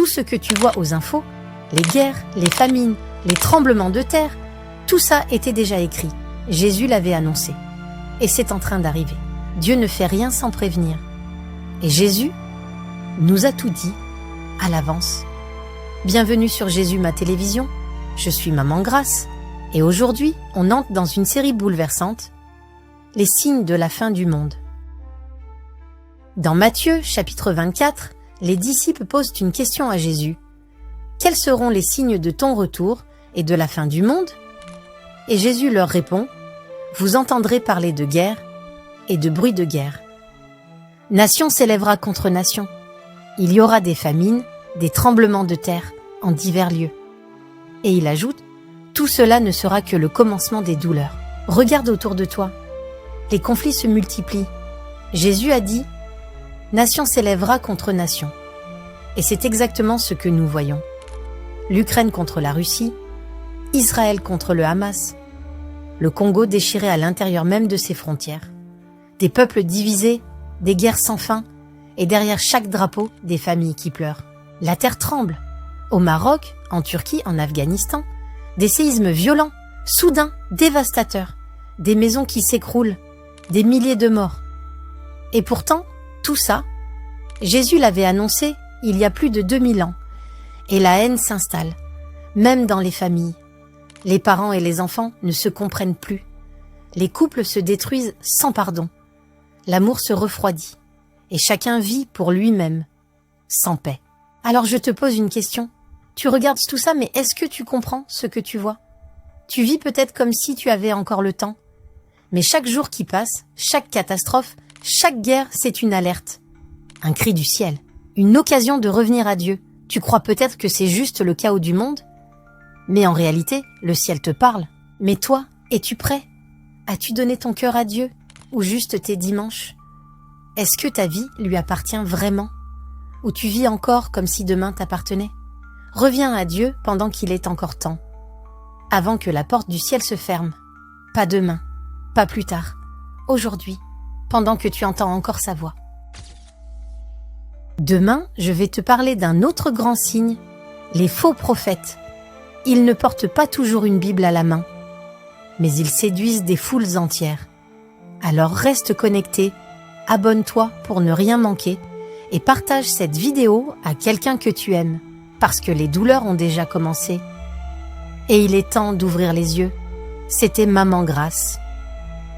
Tout ce que tu vois aux infos, les guerres, les famines, les tremblements de terre, tout ça était déjà écrit. Jésus l'avait annoncé. Et c'est en train d'arriver. Dieu ne fait rien sans prévenir. Et Jésus nous a tout dit à l'avance. Bienvenue sur Jésus ma télévision. Je suis Maman Grace. Et aujourd'hui, on entre dans une série bouleversante, les signes de la fin du monde. Dans Matthieu, chapitre 24, les disciples posent une question à Jésus. Quels seront les signes de ton retour et de la fin du monde? Et Jésus leur répond, vous entendrez parler de guerre et de bruit de guerre. Nation s'élèvera contre nation. Il y aura des famines, des tremblements de terre en divers lieux. Et il ajoute, tout cela ne sera que le commencement des douleurs. Regarde autour de toi. Les conflits se multiplient. Jésus a dit, nation s'élèvera contre nation. Et c'est exactement ce que nous voyons. L'Ukraine contre la Russie, Israël contre le Hamas, le Congo déchiré à l'intérieur même de ses frontières, des peuples divisés, des guerres sans fin, et derrière chaque drapeau, des familles qui pleurent. La terre tremble. Au Maroc, en Turquie, en Afghanistan, des séismes violents, soudains, dévastateurs, des maisons qui s'écroulent, des milliers de morts. Et pourtant, tout ça, Jésus l'avait annoncé il y a plus de 2000 ans. Et la haine s'installe, même dans les familles. Les parents et les enfants ne se comprennent plus. Les couples se détruisent sans pardon. L'amour se refroidit. Et chacun vit pour lui-même, sans paix. Alors je te pose une question. Tu regardes tout ça, mais est-ce que tu comprends ce que tu vois? Tu vis peut-être comme si tu avais encore le temps. Mais chaque jour qui passe, chaque catastrophe, chaque guerre, c'est une alerte. Un cri du ciel. Une occasion de revenir à Dieu. Tu crois peut-être que c'est juste le chaos du monde? Mais en réalité, le ciel te parle. Mais toi, es-tu prêt? As-tu donné ton cœur à Dieu? Ou juste tes dimanches? Est-ce que ta vie lui appartient vraiment? Ou tu vis encore comme si demain t'appartenait? Reviens à Dieu pendant qu'il est encore temps. Avant que la porte du ciel se ferme. Pas demain, pas plus tard. Aujourd'hui, pendant que tu entends encore sa voix. Demain, je vais te parler d'un autre grand signe, les faux prophètes. Ils ne portent pas toujours une Bible à la main, mais ils séduisent des foules entières. Alors reste connecté, abonne-toi pour ne rien manquer et partage cette vidéo à quelqu'un que tu aimes, parce que les douleurs ont déjà commencé. Et il est temps d'ouvrir les yeux. C'était Maman Grace.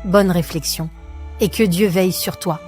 Bonne réflexion et que Dieu veille sur toi.